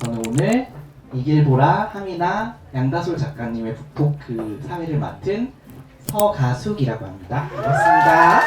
저는 오늘 이길보라, 하미나, 양다솔 작가님의 북폭 그 사회를 맡은 서가숙이라고 합니다. 반갑습니다.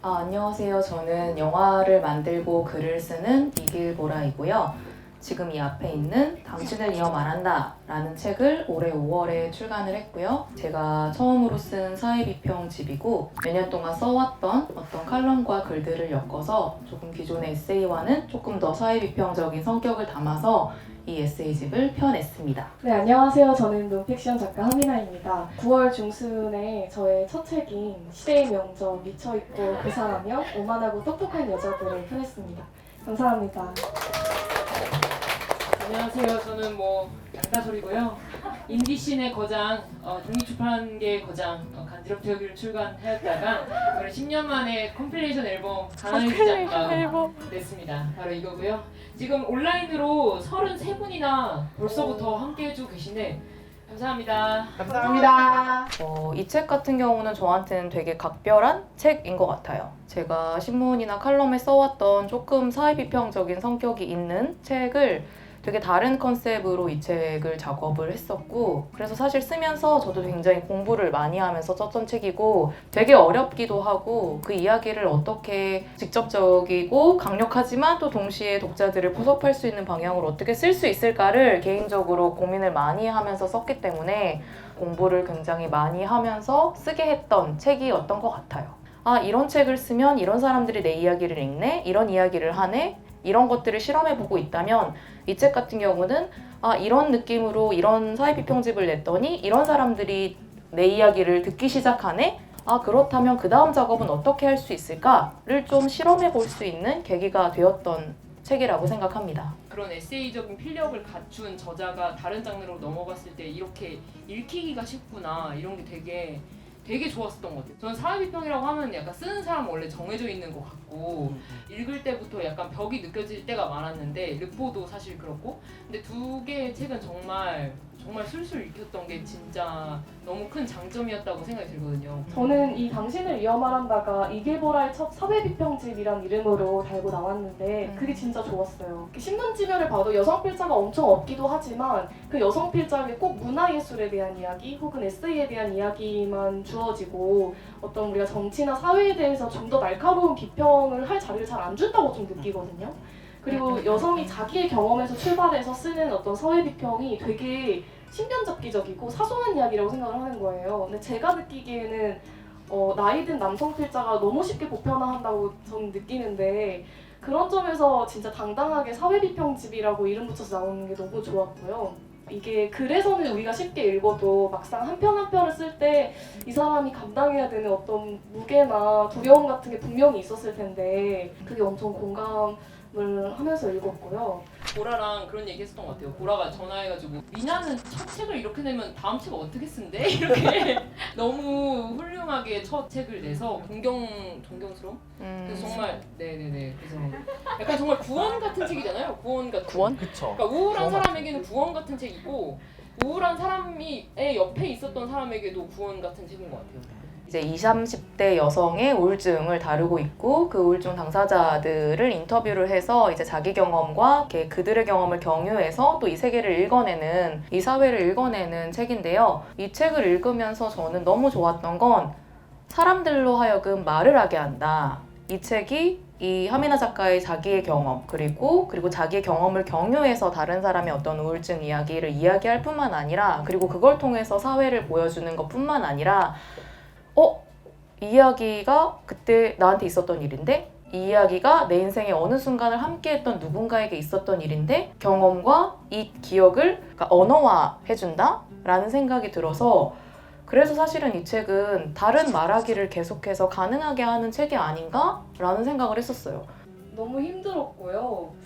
안녕하세요. 저는 영화를 만들고 글을 쓰는 이길보라이고요. 지금 이 앞에 있는 당신을 이어 말한다 라는 책을 올해 5월에 출간을 했고요. 제가 처음으로 쓴 사회비평집이고 몇 년 동안 써왔던 어떤 칼럼과 글들을 엮어서 조금 기존의 에세이와는 조금 더 사회비평적인 성격을 담아서 이 에세이집을 펴냈습니다. 네, 안녕하세요. 저는 논픽션 작가 하미나입니다. 9월 중순에 저의 첫 책인 시대의 명저 미쳐있고 그 사람이요 오만하고 똑똑한 여자들을 펴냈습니다. 감사합니다. 안녕하세요. 저는 양다솔이고요. 인디씬의 거장, 독립출판계의 거장, 간지럽되어기를 출간하였다가 이번에 10년 만에 컴필레이션 앨범 가난의 시작가 냈습니다. 바로 이거고요. 지금 온라인으로 33분이나 벌써부터 함께해주고 계신데 감사합니다. 감사합니다. 이 책 같은 경우는 저한테는 되게 각별한 책인 것 같아요. 제가 신문이나 칼럼에 써왔던 조금 사회비평적인 성격이 있는 책을 되게 다른 컨셉으로 이 책을 작업을 했었고, 그래서 사실 쓰면서 저도 굉장히 공부를 많이 하면서 썼던 책이고 되게 어렵기도 하고, 그 이야기를 어떻게 직접적이고 강력하지만 또 동시에 독자들을 포섭할 수 있는 방향으로 어떻게 쓸 수 있을까를 개인적으로 고민을 많이 하면서 썼기 때문에 공부를 굉장히 많이 하면서 쓰게 했던 책이었던 것 같아요. 이런 책을 쓰면 이런 사람들이 내 이야기를 읽네? 이런 이야기를 하네? 이런 것들을 실험해보고 있다면 이 책 같은 경우는 이런 느낌으로 이런 사회비평집을 냈더니 이런 사람들이 내 이야기를 듣기 시작하네? 그렇다면 그 다음 작업은 어떻게 할 수 있을까를 좀 실험해볼 수 있는 계기가 되었던 책이라고 생각합니다. 그런 에세이적인 필력을 갖춘 저자가 다른 장르로 넘어갔을 때 이렇게 읽히기가 쉽구나, 이런 게 되게 좋았었던 것 같아요. 저는 사회비평이라고 하면 약간 쓰는 사람 원래 정해져 있는 것 같고 읽을 때부터 약간 벽이 느껴질 때가 많았는데 르포도 사실 그렇고, 근데 두 개의 책은 정말 술술 읽혔던 게 진짜 너무 큰 장점이었다고 생각이 들거든요. 저는 이 당신을 이어 말한다가 이길보라의 첫 사회비평집이란 이름으로 달고 나왔는데 그게 진짜 좋았어요. 신문지면을 봐도 여성 필자가 엄청 없기도 하지만 그 여성 필자에게 꼭 문화예술에 대한 이야기 혹은 에세이에 대한 이야기만 주어지고 어떤 우리가 정치나 사회에 대해서 좀 더 날카로운 비평을 할 자리를 잘 안 준다고 좀 느끼거든요. 그리고 여성이 자기의 경험에서 출발해서 쓰는 어떤 사회비평이 되게 신변잡기적이고 사소한 이야기라고 생각을 하는 거예요. 근데 제가 느끼기에는 나이 든 남성 필자가 너무 쉽게 보편화한다고 저는 느끼는데, 그런 점에서 진짜 당당하게 사회비평집이라고 이름 붙여서 나오는 게 너무 좋았고요. 이게 글에서는 우리가 쉽게 읽어도 막상 한 편 한 편을 쓸 때 이 사람이 감당해야 되는 어떤 무게나 두려움 같은 게 분명히 있었을 텐데 그게 엄청 공감을 하면서 읽었고요. 보라랑 그런 얘기 했었던 것 같아요. 보라가 전화해가지고 미나는 첫 책을 이렇게 내면 다음 책 어떻게 쓴대? 이렇게 너무 훌륭하게 첫 책을 내서 존경스러움? 그래서 정말 네네네. 그래서 약간 정말 구원 같은 책이잖아요. 구원 같은. 구원? 그쵸. 그러니까 우울한 사람에게는 구원 같은 책이고 우울한 사람이 옆에 있었던 사람에게도 구원 같은 책인 것 같아요. 이제 20, 30대 여성의 우울증을 다루고 있고 그 우울증 당사자들을 인터뷰를 해서 이제 자기 경험과 그들의 경험을 경유해서 또 이 세계를 읽어내는, 이 사회를 읽어내는 책인데요. 이 책을 읽으면서 저는 너무 좋았던 건 사람들로 하여금 말을 하게 한다. 이 책이 이 하미나 작가의 자기의 경험 그리고 자기의 경험을 경유해서 다른 사람의 어떤 우울증 이야기를 이야기할 뿐만 아니라, 그리고 그걸 통해서 사회를 보여주는 것 뿐만 아니라 이 이야기가 그때 나한테 있었던 일인데, 이 이야기가 내 인생의 어느 순간을 함께했던 누군가에게 있었던 일인데 경험과 이 기억을 언어화해준다? 라는 생각이 들어서, 그래서 사실은 이 책은 다른 말하기를 계속해서 가능하게 하는 책이 아닌가? 라는 생각을 했었어요. 너무 힘들었고요.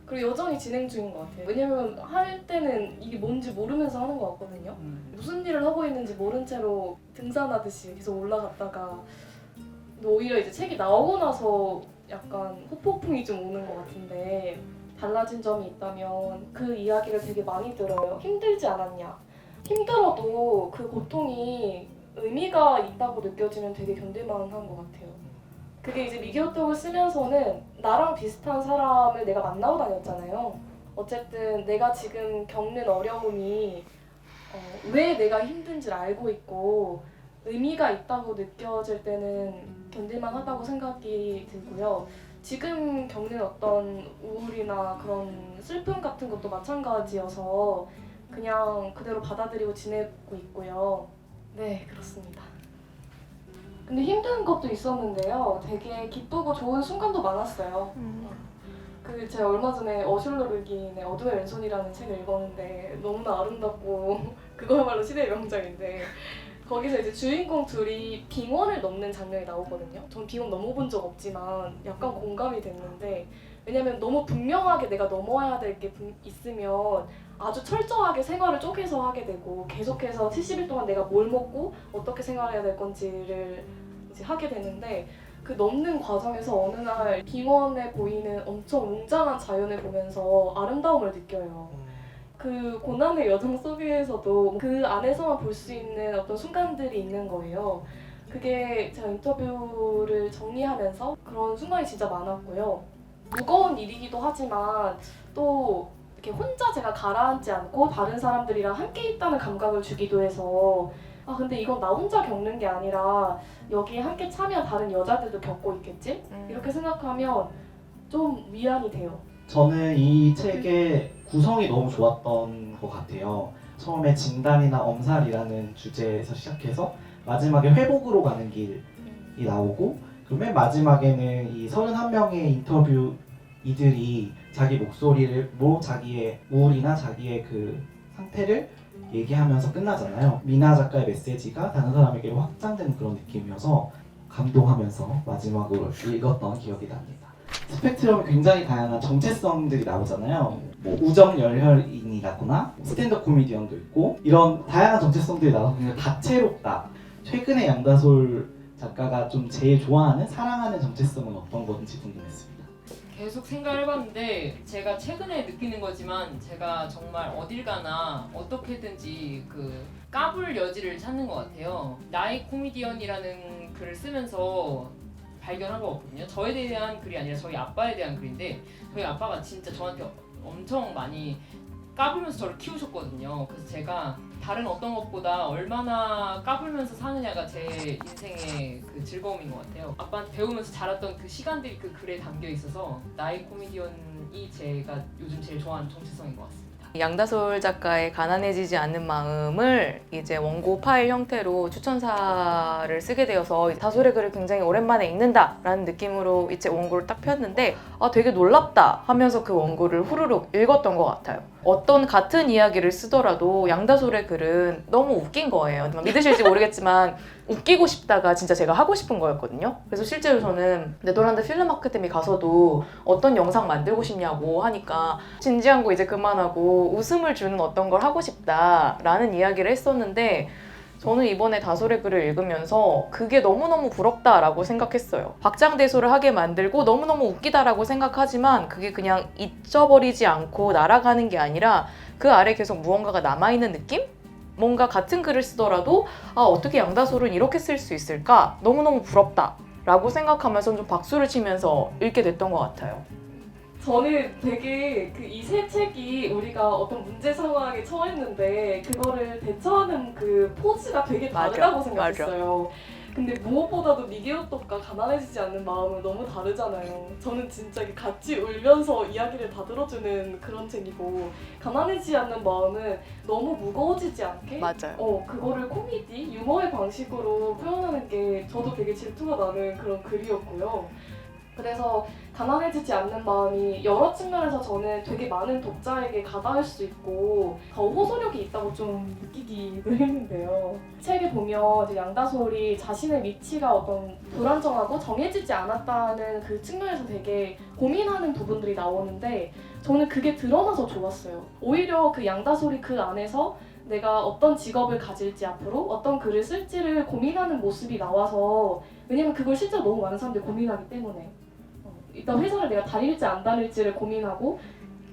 그리고 여전히 진행 중인 것 같아요. 왜냐면 할 때는 이게 뭔지 모르면서 하는 것 같거든요. 무슨 일을 하고 있는지 모른 채로 등산하듯이 계속 올라갔다가 오히려 이제 책이 나오고 나서 약간 후폭풍이 좀 오는 것 같은데, 달라진 점이 있다면 그 이야기를 되게 많이 들어요. 힘들지 않았냐? 힘들어도 그 고통이 의미가 있다고 느껴지면 되게 견딜만한 것 같아요. 그게 이제 미개호떡을 쓰면서는 나랑 비슷한 사람을 내가 만나고 다녔잖아요. 어쨌든 내가 지금 겪는 어려움이 왜 내가 힘든지를 알고 있고 의미가 있다고 느껴질 때는 견딜만 하다고 생각이 들고요. 지금 겪는 어떤 우울이나 그런 슬픔 같은 것도 마찬가지여서 그냥 그대로 받아들이고 지내고 있고요. 네, 그렇습니다. 근데 힘든 것도 있었는데요. 되게 기쁘고 좋은 순간도 많았어요. 제가 얼마 전에 어슐러ル기인의 어둠의 왼손이라는 책을 읽었는데 너무나 아름답고 그거야말로 시대의 명작인데 거기서 이제 주인공 둘이 빙원을 넘는 장면이 나오거든요. 전 빙원 넘어본 적 없지만 약간 공감이 됐는데 왜냐면 너무 분명하게 내가 넘어야 될 게 있으면 아주 철저하게 생활을 쪼개서 하게 되고 계속해서 70일 동안 내가 뭘 먹고 어떻게 생활해야 될 건지를 이제 하게 되는데 그 넘는 과정에서 어느 날 빙원에 보이는 엄청 웅장한 자연을 보면서 아름다움을 느껴요. 그 고난의 여정 속에서도 그 안에서만 볼 수 있는 어떤 순간들이 있는 거예요. 그게 제가 인터뷰를 정리하면서 그런 순간이 진짜 많았고요. 무거운 일이기도 하지만 또 이렇게 혼자 제가 가라앉지 않고 다른 사람들이랑 함께 있다는 감각을 주기도 해서 근데 이건 나 혼자 겪는 게 아니라 여기에 함께 참여한 다른 여자들도 겪고 있겠지? 이렇게 생각하면 좀 위안이 돼요. 저는 이 책의 구성이 너무 좋았던 것 같아요. 처음에 진단이나 엄살이라는 주제에서 시작해서 마지막에 회복으로 가는 길이 나오고 그리고 맨 마지막에는 이 31명의 인터뷰 이들이 자기 목소리를 자기의 우울이나 자기의 그 상태를 얘기하면서 끝나잖아요. 미나 작가의 메시지가 다른 사람에게로 확장되는 그런 느낌이어서 감동하면서 마지막으로 읽었던 기억이 납니다. 스펙트럼이 굉장히 다양한 정체성들이 나오잖아요. 뭐 우정 열혈인이라거나 스탠드업 코미디언도 있고 이런 다양한 정체성들이 나와서 굉장히 다채롭다. 최근에 양다솔 작가가 좀 제일 좋아하는 사랑하는 정체성은 어떤 건지 궁금했습니다. 계속 생각을 해봤는데 제가 최근에 느끼는 거지만 제가 정말 어딜 가나 어떻게든지 그 까불 여지를 찾는 것 같아요. 나의 코미디언이라는 글을 쓰면서 발견한 거거든요. 저에 대한 글이 아니라 저희 아빠에 대한 글인데 저희 아빠가 진짜 저한테 엄청 많이 까불면서 저를 키우셨거든요. 그래서 제가 다른 어떤 것보다 얼마나 까불면서 사느냐가 제 인생의 그 즐거움인 것 같아요. 아빠한테 배우면서 자랐던 그 시간들이 그 글에 담겨 있어서 나의 코미디언이 제가 요즘 제일 좋아하는 정체성인 것 같습니다. 양다솔 작가의 가난해지지 않는 마음을 이제 원고 파일 형태로 추천사를 쓰게 되어서 다솔의 글을 굉장히 오랜만에 읽는다라는 느낌으로 이제 원고를 딱 폈는데 되게 놀랍다 하면서 그 원고를 후루룩 읽었던 것 같아요. 어떤 같은 이야기를 쓰더라도 양다솔의 글은 너무 웃긴 거예요. 믿으실지 모르겠지만 웃기고 싶다가 진짜 제가 하고 싶은 거였거든요. 그래서 실제로 저는 네덜란드 필름 아카데미 가서도 어떤 영상 만들고 싶냐고 하니까 진지한 거 이제 그만하고 웃음을 주는 어떤 걸 하고 싶다라는 이야기를 했었는데 저는 이번에 다솔의 글을 읽으면서 그게 너무너무 부럽다라고 생각했어요. 박장대소를 하게 만들고 너무너무 웃기다라고 생각하지만 그게 그냥 잊혀버리지 않고 날아가는 게 아니라 그 아래 계속 무언가가 남아있는 느낌? 뭔가 같은 글을 쓰더라도 어떻게 양다솔은 이렇게 쓸 수 있을까? 너무너무 부럽다라고 생각하면서 좀 박수를 치면서 읽게 됐던 것 같아요. 저는 되게 이 세 책이 우리가 어떤 문제 상황에 처했는데 그거를 대처하는 그 포즈가 되게 다르다고 생각했어요. 근데 무엇보다도 미개호떡과 가난해지지 않는 마음은 너무 다르잖아요. 저는 진짜 같이 울면서 이야기를 다 들어주는 그런 책이고 가난해지지 않는 마음은 너무 무거워지지 않게 맞아요. 그거를 코미디, 유머의 방식으로 표현하는 게 저도 되게 질투가 나는 그런 글이었고요. 그래서 가난해지지 않는 마음이 여러 측면에서 저는 되게 많은 독자에게 가닿을 수 있고 더 호소력이 있다고 좀 느끼기도 했는데요. 책에 보면 이제 양다솔이 자신의 위치가 어떤 불안정하고 정해지지 않았다는 그 측면에서 되게 고민하는 부분들이 나오는데 저는 그게 드러나서 좋았어요. 오히려 그 양다솔이 그 안에서 내가 어떤 직업을 가질지 앞으로 어떤 글을 쓸지를 고민하는 모습이 나와서 왜냐면 그걸 실제로 너무 많은 사람들이 고민하기 때문에 일단 회사를 내가 다닐지 안 다닐지를 고민하고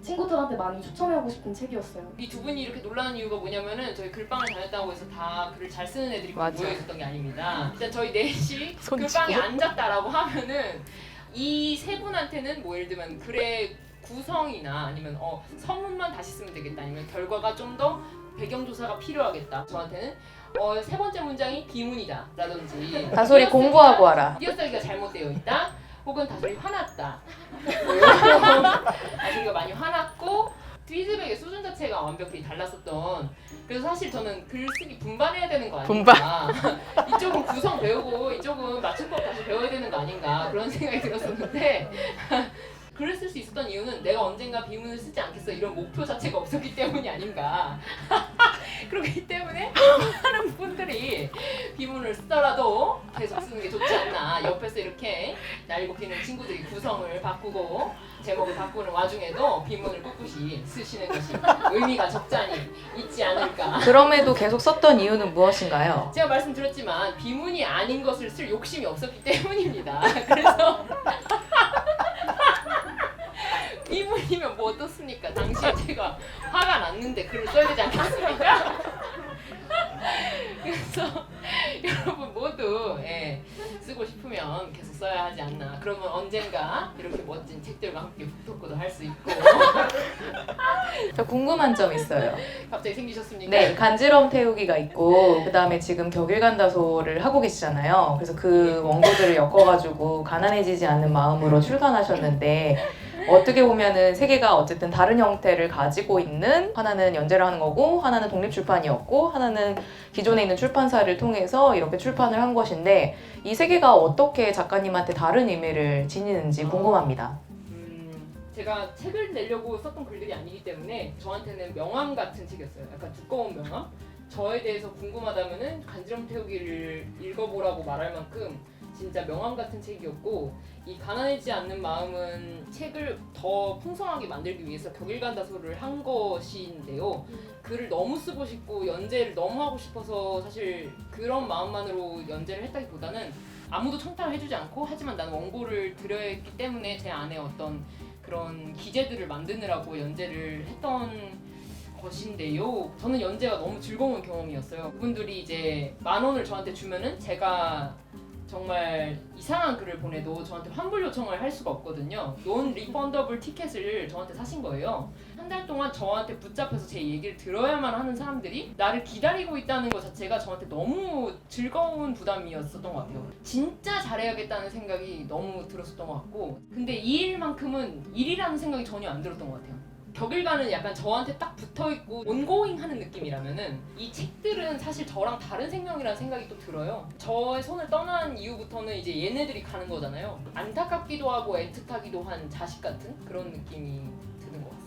친구들한테 많이 추천하고 싶은 책이었어요. 이 두 분이 이렇게 놀라는 이유가 뭐냐면은 저희 글방을 다녔다고 해서 다 글을 잘 쓰는 애들이 맞아요. 모여 있었던 게 아닙니다. 일단 저희 넷이 손 글방에 쥐고. 앉았다라고 하면은 이 세 분한테는 뭐 예를 들면 글의 구성이나 아니면 서문만 다시 쓰면 되겠다, 아니면 결과가 좀 더 배경조사가 필요하겠다. 저한테는 세 번째 문장이 비문이다 라든지 다솔이 공부하고 와라. 띄어쓰기가 잘못되어 있다, 혹은 다솔이 화났다, 다솔이가 많이 화났고 피드백의 수준 자체가 완벽히 달랐었던. 그래서 사실 저는 글쓰기 분반해야 되는 거 아닌가, 이쪽은 구성 배우고 이쪽은 맞춤법 다시 배워야 되는 거 아닌가, 그런 생각이 들었었는데 글을 쓸 수 있었던 이유는 내가 언젠가 비문을 쓰지 않겠어 이런 목표 자체가 없었기 때문이 아닌가. 그렇기 때문에 많은 분들이 비문을 쓰더라도 계속 쓰는 게 좋지 않나, 옆에서 이렇게 날고기는 친구들이 구성을 바꾸고 제목을 바꾸는 와중에도 비문을 꿋꿋이 쓰시는 것이 의미가 적잖이 있지 않을까. 그럼에도 계속 썼던 이유는 무엇인가요? 제가 말씀드렸지만 비문이 아닌 것을 쓸 욕심이 없었기 때문입니다. 그래서 비문이면 뭐 어떻습니까? 당시에 제가 화가 났는데 글을 써야 되지 않겠습니까? 그래서 여러분 모두 쓰고 싶으면 계속 써야 하지 않나. 그러면 언젠가 이렇게 멋진 책들과 함께 북토크도 할 수 있고. 저 궁금한 점 있어요. 갑자기 생기셨습니까? 네, 간지럼 태우기가 있고 그다음에 지금 격일간다소를 하고 계시잖아요. 그래서 그 원고들을 엮어가지고 가난해지지 않는 마음으로 출간하셨는데 어떻게 보면은 세 개가 어쨌든 다른 형태를 가지고 있는, 하나는 연재를 하는 거고 하나는 독립출판이었고 하나는 기존에 있는 출판사를 통해서 이렇게 출판을 한 것인데 이 세 개가 어떻게 작가님한테 다른 의미를 지니는지 궁금합니다. 제가 책을 내려고 썼던 글들이 아니기 때문에 저한테는 명함 같은 책이었어요. 약간 두꺼운 명함. 저에 대해서 궁금하다면은 간지럼 태우기를 읽어보라고 말할 만큼 진짜 명함 같은 책이었고, 이 가난해지지 않는 마음은 책을 더 풍성하게 만들기 위해서 격일간다소를 한 것인데요. 글을 너무 쓰고 싶고 연재를 너무 하고 싶어서 사실 그런 마음만으로 연재를 했다기보다는 아무도 청탁을 해주지 않고, 하지만 나는 원고를 드려야 했기 때문에 제 안에 어떤 그런 기재들을 만드느라고 연재를 했던 것인데요. 저는 연재가 너무 즐거운 경험이었어요. 그분들이 이제 10,000원을 저한테 주면은 제가 정말 이상한 글을 보내도 저한테 환불 요청을 할 수가 없거든요. 논 리펀더블 티켓을 저한테 사신 거예요. 한 달 동안 저한테 붙잡혀서 제 얘기를 들어야만 하는 사람들이 나를 기다리고 있다는 것 자체가 저한테 너무 즐거운 부담이었었던 것 같아요. 진짜 잘해야겠다는 생각이 너무 들었었던 것 같고, 근데 이 일만큼은 일이라는 생각이 전혀 안 들었던 것 같아요. 격일가는 약간 저한테 딱 붙어있고 온고잉 하는 느낌이라면은 이 책들은 사실 저랑 다른 생명이라는 생각이 또 들어요. 저의 손을 떠난 이후부터는 이제 얘네들이 가는 거잖아요. 안타깝기도 하고 애틋하기도 한 자식 같은 그런 느낌이 드는 것 같습니다.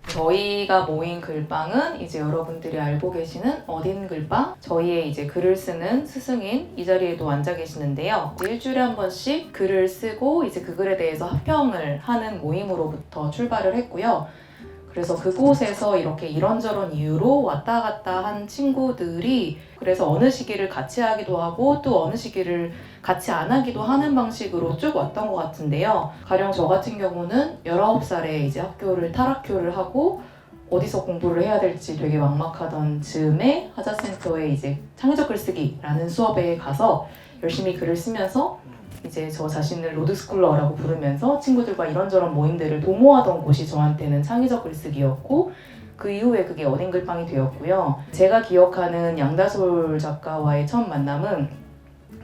저희가 모인 글방은 이제 여러분들이 알고 계시는 어딘 글방, 저희의 이제 글을 쓰는 스승인 이 자리에도 앉아 계시는데요. 일주일에 한 번씩 글을 쓰고 이제 그 글에 대해서 합평을 하는 모임으로부터 출발을 했고요. 그래서 그곳에서 이렇게 이런저런 이유로 왔다 갔다 한 친구들이 그래서 어느 시기를 같이 하기도 하고 또 어느 시기를 같이 안 하기도 하는 방식으로 쭉 왔던 것 같은데요. 가령 저 같은 경우는 19살에 이제 학교를 탈학교를 하고 어디서 공부를 해야 될지 되게 막막하던 즈음에 하자센터에 이제 창의적 글쓰기라는 수업에 가서 열심히 글을 쓰면서 이제 저 자신을 로드스쿨러라고 부르면서 친구들과 이런저런 모임들을 도모하던 곳이 저한테는 창의적 글쓰기였고, 그 이후에 그게 어딘 글방이 되었고요. 제가 기억하는 양다솔 작가와의 첫 만남은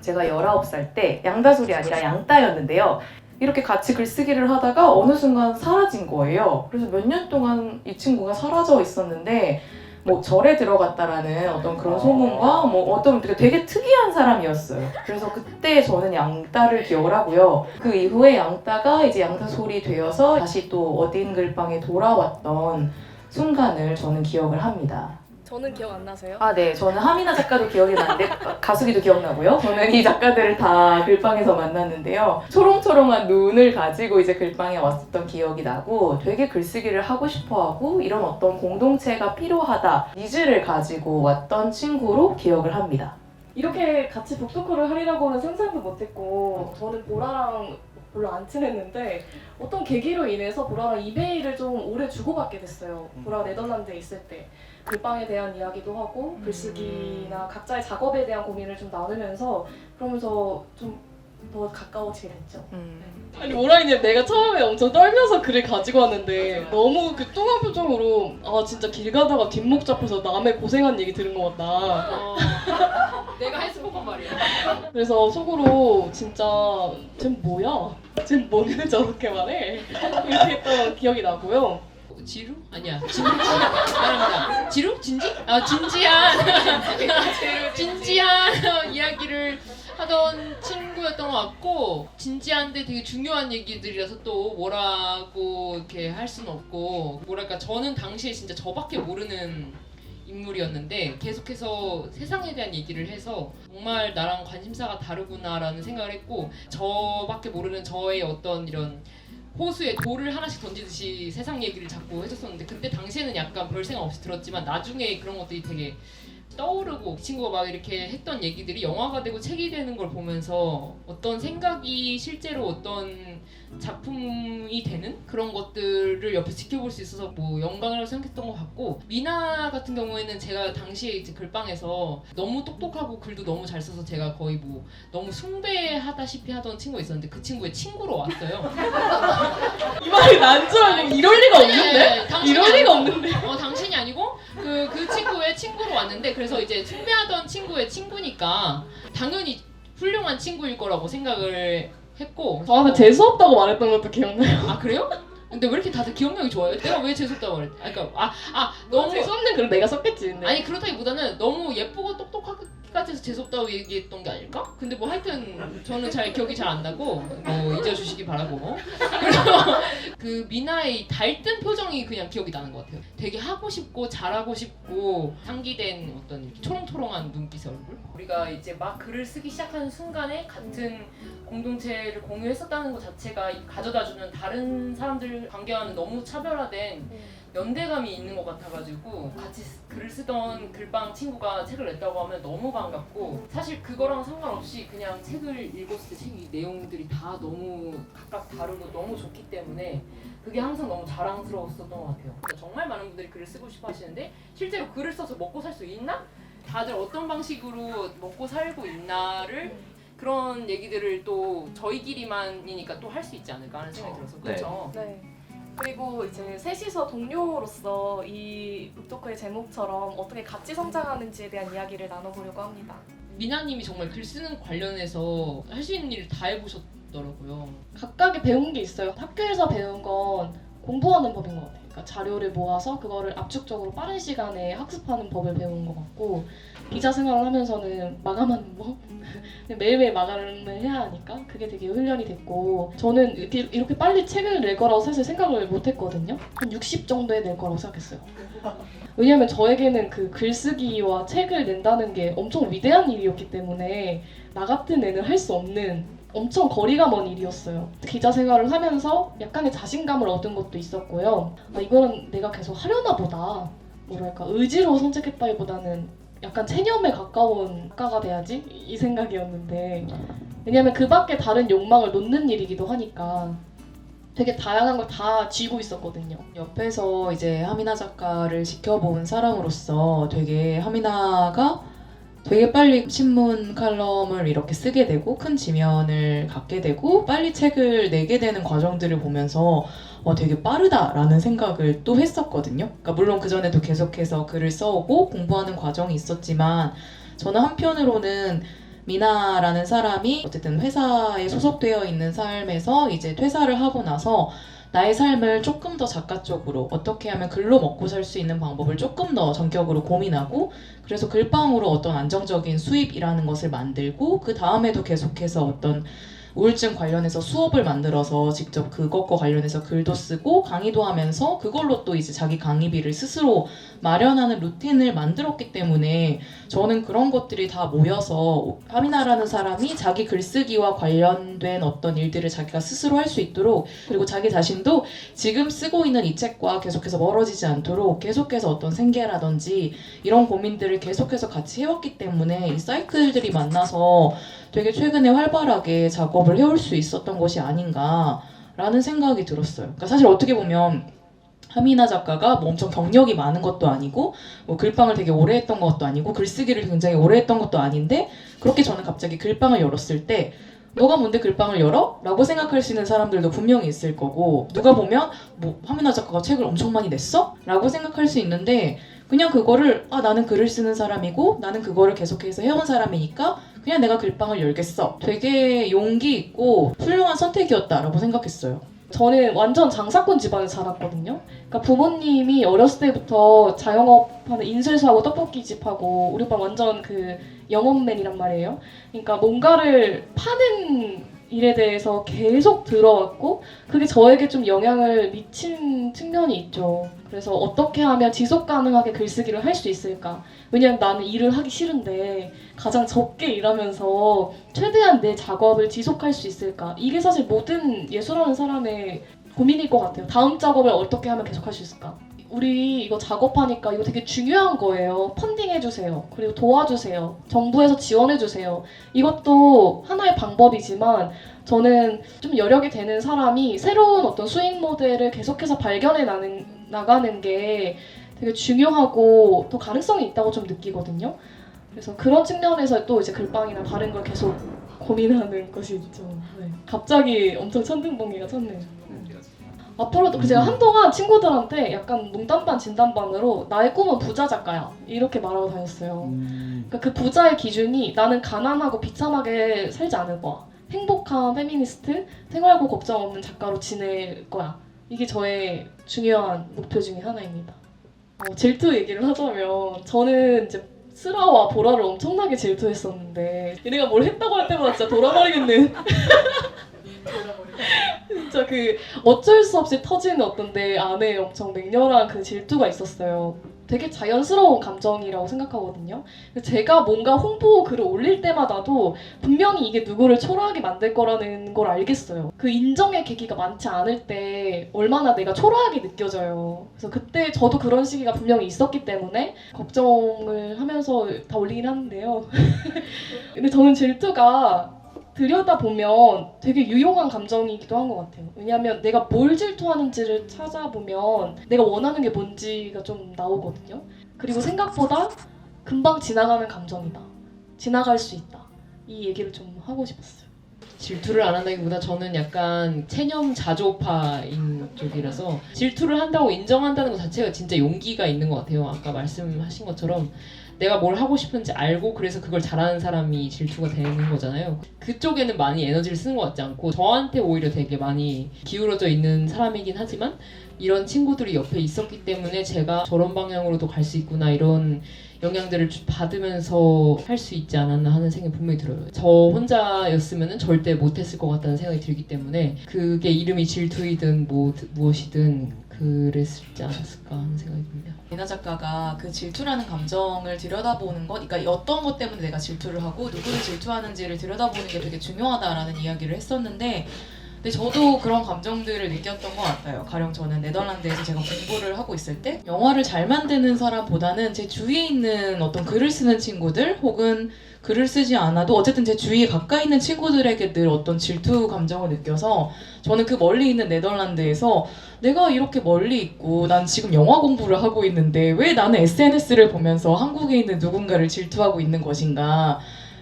제가 19살 때 양다솔이 아니라 양따였는데요. 이렇게 같이 글쓰기를 하다가 어느 순간 사라진 거예요. 그래서 몇 년 동안 이 친구가 사라져 있었는데 뭐 절에 들어갔다라는 어떤 그런 소문과 뭐 어떤 되게 특이한 사람이었어요. 그래서 그때 저는 양따를 기억을 하고요. 그 이후에 양따가 이제 양다솔이 되어서 다시 또 어딘 글방에 돌아왔던 순간을 저는 기억을 합니다. 저는 기억 안 나세요? 아, 네. 저는 하미나 작가도 기억이 나는데 가수기도 기억나고요. 저는 이 작가들을 다 글방에서 만났는데요. 초롱초롱한 눈을 가지고 이제 글방에 왔었던 기억이 나고 되게 글쓰기를 하고 싶어하고 이런 어떤 공동체가 필요하다 니즈를 가지고 왔던 친구로 기억을 합니다. 이렇게 같이 북토크를 하리라고는 상상도 못했고, 저는 보라랑 별로 안 친했는데 어떤 계기로 인해서 보라랑 이메일을 좀 오래 주고받게 됐어요. 보라가 네덜란드에 있을 때 글빵에 대한 이야기도 하고 글쓰기나 각자의 작업에 대한 고민을 좀 나누면서 그러면서 좀 더 가까워지게 됐죠. 아니 오라이님 내가 처음에 엄청 떨면서 글을 가지고 왔는데 너무 그 뚱한 표정으로 아 진짜 길 가다가 뒷목 잡혀서 남의 고생한 얘기 들은 것 같다. 내가 했었던 말이야. 그래서 속으로 진짜 쟤 뭐야? 쟤 뭐래 저렇게 말해? 이렇게 했던 기억이 나고요. 지루? 아니야. 진지? 지루? 진지? 아 진지한 진지한 이야기를 하던 친구였던 것 같고 진지한데 되게 중요한 얘기들이라서 또 뭐라고 이렇게 할 수는 없고 뭐랄까 저는 당시에 진짜 저밖에 모르는 인물이었는데 계속해서 세상에 대한 얘기를 해서 정말 나랑 관심사가 다르구나라는 생각을 했고 저밖에 모르는 저의 어떤 이런 호수에 돌을 하나씩 던지듯이 세상 얘기를 자꾸 해줬었는데 그때 당시에는 약간 별 생각 없이 들었지만 나중에 그런 것들이 되게 떠오르고 그 친구가 막 이렇게 했던 얘기들이 영화가 되고 책이 되는 걸 보면서 어떤 생각이 실제로 어떤 작품이 되는 그런 것들을 옆에서 지켜볼 수 있어서 뭐 영광이라고 생각했던 것 같고 미나 같은 경우에는 제가 당시에 이제 글방에서 너무 똑똑하고 글도 너무 잘 써서 제가 거의 뭐 너무 숭배하다시피 하던 친구가 있었는데 그 친구의 친구로 왔어요. 이 말이 난 줄 알고 이럴 리가 없는데? 당신이 이럴 리가 아니고, 없는데? 당신이 아니고 그 친구의 친구로 왔는데 그래서 이제 숭배하던 친구의 친구니까 당연히 훌륭한 친구일 거라고 생각을 했고 저한테 재수없다고 말했던 것도 기억나요. 아 그래요? 근데 왜 이렇게 다들 기억력이 좋아요? 내가 왜 재수없다고 말했지? 그러니까 너무 재수없는 글을 내가 썼겠지. 근데. 아니 그렇다기보다는 너무 예쁘고 똑똑하기까지 해서 재수없다고 얘기했던 게 아닐까? 근데 뭐 하여튼 저는 잘 기억이 잘 안 나고 뭐 잊어주시기 바라고 그리고 그 미나의 달뜬 표정이 그냥 기억이 나는 것 같아요. 되게 하고 싶고 잘하고 싶고 상기된 어떤 초롱초롱한 눈빛의 얼굴. 우리가 이제 막 글을 쓰기 시작하는 순간에 같은 공동체를 공유했었다는 것 자체가 가져다주는 다른 사람들 관계와는 너무 차별화된 연대감이 있는 것 같아가지고 같이 글을 쓰던 글방 친구가 책을 냈다고 하면 너무 반갑고 사실 그거랑 상관없이 그냥 책을 읽었을 때 책이 내용들이 다 너무 각각 다르고 너무 좋기 때문에 그게 항상 너무 자랑스러웠었던 것 같아요. 그러니까 정말 많은 분들이 글을 쓰고 싶어 하시는데 실제로 글을 써서 먹고 살 수 있나? 다들 어떤 방식으로 먹고 살고 있나를 그런 얘기들을 또 저희끼리만이니까 또 할 수 있지 않을까 하는 생각이 들어서 그렇죠? 네. 그리고 이제 셋이서 동료로서 이 북토크의 제목처럼 어떻게 같이 성장하는지에 대한 이야기를 나눠보려고 합니다. 미나님이 정말 글 쓰는 관련해서 할 수 있는 일을 다 해보셨더라고요. 각각의 배운 게 있어요. 학교에서 배운 건 공부하는 법인 것 같아요. 그러니까 자료를 모아서 그거를 압축적으로 빠른 시간에 학습하는 법을 배운 것 같고 기자 생활을 하면서는 마감하는 법 매일매일 마감을 해야 하니까 그게 되게 훈련이 됐고 저는 이렇게 빨리 책을 낼 거라고 사실 생각을 못 했거든요. 한 60 정도에 낼 거라고 생각했어요. 왜냐면 저에게는 그 글쓰기와 책을 낸다는 게 엄청 위대한 일이었기 때문에 나 같은 애는 할 수 없는 엄청 거리가 먼 일이었어요. 기자 생활을 하면서 약간의 자신감을 얻은 것도 있었고요. 이거는 내가 계속 하려나 보다. 뭐랄까 의지로 선택했다기보다는 약간 체념에 가까운 작가가 돼야지 이 생각이었는데 왜냐면 그 밖에 다른 욕망을 놓는 일이기도 하니까 되게 다양한 걸 다 쥐고 있었거든요. 옆에서 이제 하미나 작가를 지켜본 사람으로서 되게 하미나가 되게 빨리 신문 칼럼을 이렇게 쓰게 되고 큰 지면을 갖게 되고 빨리 책을 내게 되는 과정들을 보면서 되게 빠르다라는 생각을 또 했었거든요. 그러니까 물론 그전에도 계속해서 글을 써오고 공부하는 과정이 있었지만 저는 한편으로는 미나라는 사람이 어쨌든 회사에 소속되어 있는 삶에서 이제 퇴사를 하고 나서 나의 삶을 조금 더 작가적으로 어떻게 하면 글로 먹고 살 수 있는 방법을 조금 더 전격으로 고민하고 그래서 글방으로 어떤 안정적인 수입이라는 것을 만들고 그 다음에도 계속해서 어떤 우울증 관련해서 수업을 만들어서 직접 그것과 관련해서 글도 쓰고 강의도 하면서 그걸로 또 이제 자기 강의비를 스스로 마련하는 루틴을 만들었기 때문에 저는 그런 것들이 다 모여서 하미나라는 사람이 자기 글쓰기와 관련된 어떤 일들을 자기가 스스로 할 수 있도록 그리고 자기 자신도 지금 쓰고 있는 이 책과 계속해서 멀어지지 않도록 계속해서 어떤 생계라든지 이런 고민들을 계속해서 같이 해왔기 때문에 이 사이클들이 만나서 되게 최근에 활발하게 작업을 해올 수 있었던 것이 아닌가라는 생각이 들었어요. 그러니까 사실 어떻게 보면 하미나 작가가 뭐 엄청 경력이 많은 것도 아니고 뭐 글빵을 되게 오래 했던 것도 아니고 글쓰기를 굉장히 오래 했던 것도 아닌데 그렇게 저는 갑자기 글빵을 열었을 때 너가 뭔데 글빵을 열어? 라고 생각할 수 있는 사람들도 분명히 있을 거고 누가 보면 뭐 하미나 작가가 책을 엄청 많이 냈어? 라고 생각할 수 있는데 그냥 그거를 나는 글을 쓰는 사람이고 나는 그거를 계속해서 해온 사람이니까 그냥 내가 글빵을 열겠어. 되게 용기 있고 훌륭한 선택이었다라고 생각했어요. 저는 완전 장사꾼 집안에 자랐거든요. 그러니까 부모님이 어렸을 때부터 자영업하는 인쇄소하고 떡볶이집하고 우리 오빠 완전 그 영업맨이란 말이에요. 그러니까 뭔가를 파는 일에 대해서 계속 들어왔고 그게 저에게 좀 영향을 미친 측면이 있죠. 그래서 어떻게 하면 지속 가능하게 글쓰기를 할 수 있을까? 왜냐면 나는 일을 하기 싫은데 가장 적게 일하면서 최대한 내 작업을 지속할 수 있을까? 이게 사실 모든 예술하는 사람의 고민일 것 같아요. 다음 작업을 어떻게 하면 계속할 수 있을까? 우리 이거 작업하니까 이거 되게 중요한 거예요. 펀딩 해주세요. 그리고 도와주세요. 정부에서 지원해주세요. 이것도 하나의 방법이지만 저는 좀 여력이 되는 사람이 새로운 어떤 수익 모델을 계속해서 발견해 나가는 게 되게 중요하고 더 가능성이 있다고 좀 느끼거든요. 그래서 그런 측면에서 또 이제 글빵이나 다른 걸 계속 고민하는 것이 있죠. 네. 갑자기 엄청 천둥번개가 쳤네요. 앞으로도 제가 한동안 친구들한테 약간 농담 반 진담 반으로 나의 꿈은 부자 작가야 이렇게 말하고 다녔어요. 그러니까 그 부자의 기준이 나는 가난하고 비참하게 살지 않을 거야. 행복한 페미니스트, 생활고 걱정 없는 작가로 지낼 거야. 이게 저의 중요한 목표 중에 하나입니다. 질투 얘기를 하자면 저는 이제 슬아와 보라를 엄청나게 질투했었는데 얘네가 뭘 했다고 할 때마다 진짜 돌아버리겠네. 진짜 그 어쩔 수 없이 터지는 어떤 내 안에 엄청 맹렬한 그 질투가 있었어요. 되게 자연스러운 감정이라고 생각하거든요. 제가 뭔가 홍보 글을 올릴 때마다도 분명히 이게 누구를 초라하게 만들 거라는 걸 알겠어요. 그 인정의 계기가 많지 않을 때 얼마나 내가 초라하게 느껴져요. 그래서 그때 저도 그런 시기가 분명히 있었기 때문에 걱정을 하면서 다 올리긴 하는데요. 근데 저는 질투가 들여다보면 되게 유용한 감정이기도 한 것 같아요. 왜냐하면 내가 뭘 질투하는지를 찾아보면 내가 원하는 게 뭔지가 좀 나오거든요. 그리고 생각보다 금방 지나가는 감정이다. 지나갈 수 있다. 이 얘기를 좀 하고 싶었어요. 질투를 안 한다기보다 저는 약간 체념 자조파인 쪽이라서 질투를 한다고 인정한다는 것 자체가 진짜 용기가 있는 것 같아요. 아까 말씀하신 것처럼 내가 뭘 하고 싶은지 알고 그래서 그걸 잘하는 사람이 질투가 되는 거잖아요. 그쪽에는 많이 에너지를 쓰는 것 같지 않고 저한테 오히려 되게 많이 기울어져 있는 사람이긴 하지만 이런 친구들이 옆에 있었기 때문에 제가 저런 방향으로도 갈 수 있구나 이런 영향들을 받으면서 할 수 있지 않았나 하는 생각이 분명히 들어요. 저 혼자였으면 절대 못했을 것 같다는 생각이 들기 때문에 그게 이름이 질투이든 무엇이든 그랬지 않았을까 하는 생각이 듭니다. 미나 작가가 그 질투라는 감정을 들여다보는 것, 그러니까 어떤 것 때문에 내가 질투를 하고 누구를 질투하는지를 들여다보는 게 되게 중요하다라는 이야기를 했었는데 근데 저도 그런 감정들을 느꼈던 것 같아요. 가령 저는 네덜란드에서 제가 공부를 하고 있을 때 영화를 잘 만드는 사람보다는 제 주위에 있는 어떤 글을 쓰는 친구들 혹은 글을 쓰지 않아도 어쨌든 제 주위에 가까이 있는 친구들에게 늘 어떤 질투 감정을 느껴서 저는 그 멀리 있는 네덜란드에서 내가 이렇게 멀리 있고 난 지금 영화 공부를 하고 있는데 왜 나는 SNS를 보면서 한국에 있는 누군가를 질투하고 있는 것인가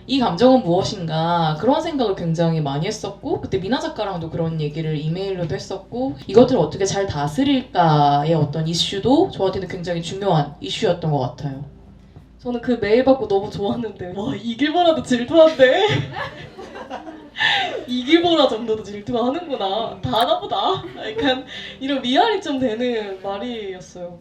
이 감정은 무엇인가 그런 생각을 굉장히 많이 했었고 그때 미나 작가랑도 그런 얘기를 이메일로도 했었고 이것들을 어떻게 잘 다스릴까의 어떤 이슈도 저한테는 굉장히 중요한 이슈였던 것 같아요. 저는 그 메일 받고 너무 좋았는데 와 이길보라도 질투한대. 이길보라 정도도 질투가 하는구나. 다 하나보다. 약간 이런 미안이 좀 되는 말이었어요.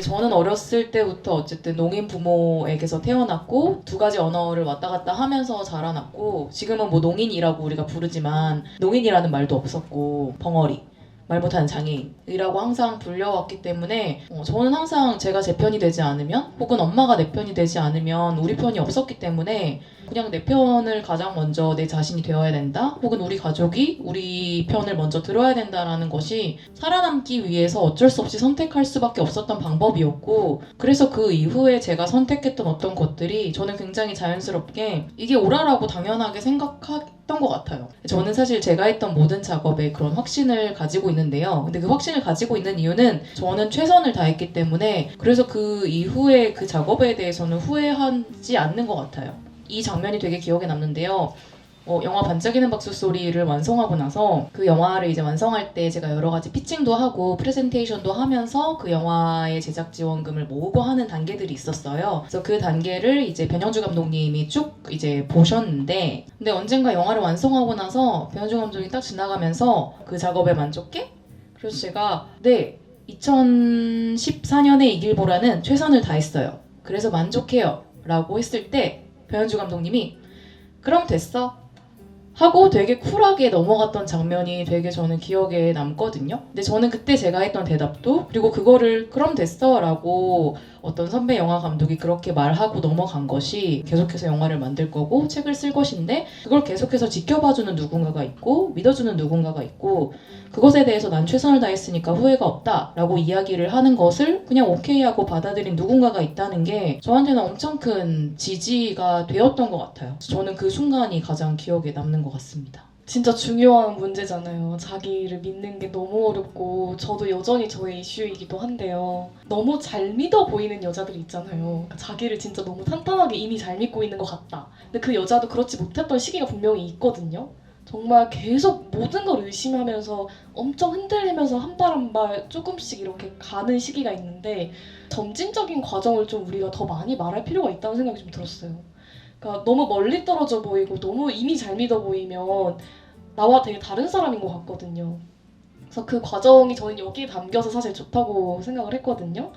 저는 어렸을 때부터 어쨌든 농인 부모에게서 태어났고 두 가지 언어를 왔다 갔다 하면서 자라났고 지금은 뭐 농인이라고 우리가 부르지만 농인이라는 말도 없었고 벙어리 말 못하는 장애인이라고 항상 불려왔기 때문에 저는 항상 제가 제 편이 되지 않으면 혹은 엄마가 내 편이 되지 않으면 우리 편이 없었기 때문에 그냥 내 편을 가장 먼저 내 자신이 되어야 된다 혹은 우리 가족이 우리 편을 먼저 들어야 된다라는 것이 살아남기 위해서 어쩔 수 없이 선택할 수밖에 없었던 방법이었고 그래서 그 이후에 제가 선택했던 어떤 것들이 저는 굉장히 자연스럽게 이게 옳아라고 당연하게 생각했던 것 같아요. 저는 사실 제가 했던 모든 작업에 그런 확신을 가지고 있는데요. 근데 그 확신을 가지고 있는 이유는 저는 최선을 다했기 때문에 그래서 그 이후에 그 작업에 대해서는 후회하지 않는 것 같아요. 이 장면이 되게 기억에 남는데요. 영화 반짝이는 박수 소리를 완성하고 나서 그 영화를 이제 완성할 때 제가 여러 가지 피칭도 하고 프레젠테이션도 하면서 그 영화의 제작 지원금을 모으고 하는 단계들이 있었어요. 그래서 그 단계를 이제 변영주 감독님이 쭉 이제 보셨는데 근데 언젠가 영화를 완성하고 나서 변영주 감독이 딱 지나가면서 그 작업에 만족해? 그래서 제가 네 2014년에 이길보라는 최선을 다했어요. 그래서 만족해요. 라고 했을 때 변현주 감독님이 그럼 됐어 하고 되게 쿨하게 넘어갔던 장면이 되게 저는 기억에 남거든요. 근데 저는 그때 제가 했던 대답도 그리고 그거를 그럼 됐어 라고 어떤 선배 영화 감독이 그렇게 말하고 넘어간 것이 계속해서 영화를 만들 거고 책을 쓸 것인데 그걸 계속해서 지켜봐주는 누군가가 있고 믿어주는 누군가가 있고 그것에 대해서 난 최선을 다했으니까 후회가 없다 라고 이야기를 하는 것을 그냥 오케이 하고 받아들인 누군가가 있다는 게 저한테는 엄청 큰 지지가 되었던 것 같아요. 저는 그 순간이 가장 기억에 남는 것 같습니다. 진짜 중요한 문제잖아요. 자기를 믿는 게 너무 어렵고 저도 여전히 저의 이슈이기도 한데요. 너무 잘 믿어 보이는 여자들이 있잖아요. 그러니까 자기를 진짜 너무 탄탄하게 이미 잘 믿고 있는 것 같다. 근데 그 여자도 그렇지 못했던 시기가 분명히 있거든요. 정말 계속 모든 걸 의심하면서 엄청 흔들리면서 한 발 한 발 조금씩 이렇게 가는 시기가 있는데 점진적인 과정을 좀 우리가 더 많이 말할 필요가 있다는 생각이 좀 들었어요. 그러니까 너무 멀리 떨어져 보이고 너무 이미 잘 믿어 보이면 나와 되게 다른 사람인 것 같거든요. 그래서 그 과정이 저는 여기에 담겨서 사실 좋다고 생각을 했거든요.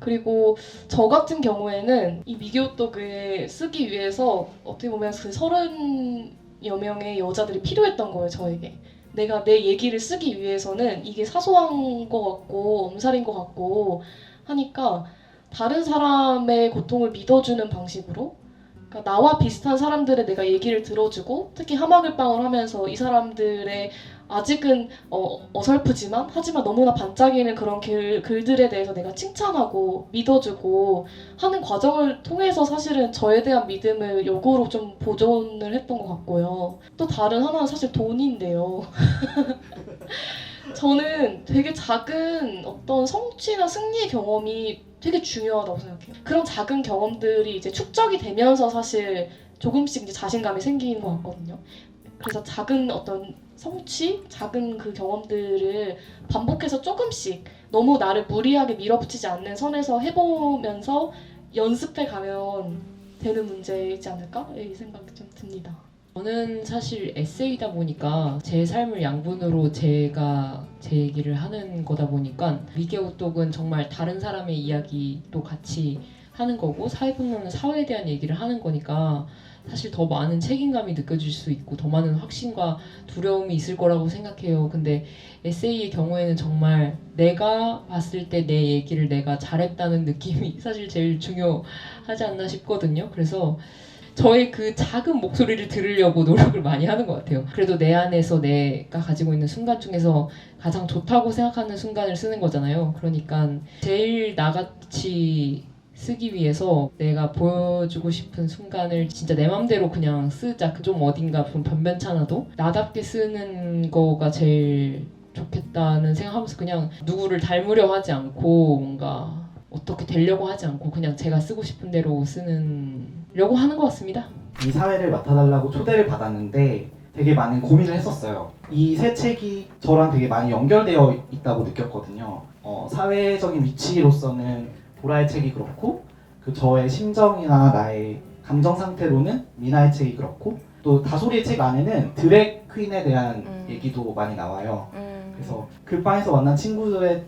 그리고 저 같은 경우에는 이 미교톡을 쓰기 위해서 어떻게 보면 그 30여 명의 여자들이 필요했던 거예요, 저에게. 내가 내 얘기를 쓰기 위해서는 이게 사소한 것 같고 엄살인 것 같고 하니까 다른 사람의 고통을 믿어주는 방식으로 그러니까 나와 비슷한 사람들의 내가 얘기를 들어주고 특히 하마글방을 하면서 이 사람들의 아직은 어설프지만 하지만 너무나 반짝이는 그런 글들에 대해서 내가 칭찬하고 믿어주고 하는 과정을 통해서 사실은 저에 대한 믿음을 역으로 좀 보존을 했던 것 같고요. 또 다른 하나는 사실 돈인데요. 저는 되게 작은 어떤 성취나 승리의 경험이 되게 중요하다고 생각해요. 그런 작은 경험들이 이제 축적이 되면서 사실 조금씩 이제 자신감이 생기는 것 같거든요. 그래서 작은 어떤 성취, 작은 그 경험들을 반복해서 조금씩 너무 나를 무리하게 밀어붙이지 않는 선에서 해보면서 연습해 가면 되는 문제이지 않을까? 이 생각이 좀 듭니다. 저는 사실 에세이다 보니까 제 삶을 양분으로 제가 제 얘기를 하는 거다 보니까 미개우톡은 정말 다른 사람의 이야기도 같이 하는 거고 사회평론은 사회에 대한 얘기를 하는 거니까 사실 더 많은 책임감이 느껴질 수 있고 더 많은 확신과 두려움이 있을 거라고 생각해요. 근데 에세이의 경우에는 정말 내가 봤을 때 내 얘기를 내가 잘했다는 느낌이 사실 제일 중요하지 않나 싶거든요. 그래서 저의 그 작은 목소리를 들으려고 노력을 많이 하는 것 같아요. 그래도 내 안에서 내가 가지고 있는 순간 중에서 가장 좋다고 생각하는 순간을 쓰는 거잖아요. 그러니까 제일 나같이 쓰기 위해서 내가 보여주고 싶은 순간을 진짜 내 맘대로 그냥 쓰자. 좀 어딘가 좀 변변찮아도 나답게 쓰는 거가 제일 좋겠다는 생각하면서 그냥 누구를 닮으려 하지 않고 뭔가 어떻게 되려고 하지 않고 그냥 제가 쓰고 싶은 대로 쓰려고 하는 것 같습니다. 이 사회를 맡아달라고 초대를 받았는데 되게 많은 고민을 했었어요. 이 세 책이 저랑 되게 많이 연결되어 있다고 느꼈거든요. 사회적인 위치로서는 보라의 책이 그렇고 그 저의 심정이나 나의 감정 상태로는 미나의 책이 그렇고 또 다솔이의 책 안에는 드랙 퀸에 대한 얘기도 많이 나와요. 그래서 글방에서 만난 친구들의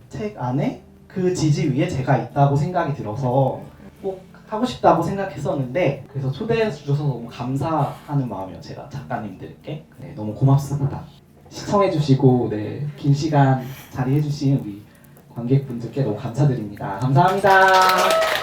책 안에 그 지지 위에 제가 있다고 생각이 들어서 꼭 하고 싶다고 생각했었는데 그래서 초대해 주셔서 너무 감사하는 마음이에요. 제가 작가님들께. 네, 너무 고맙습니다. 시청해주시고 네, 긴 시간 자리해주신 우리 관객분들께 너무 감사드립니다. 감사합니다.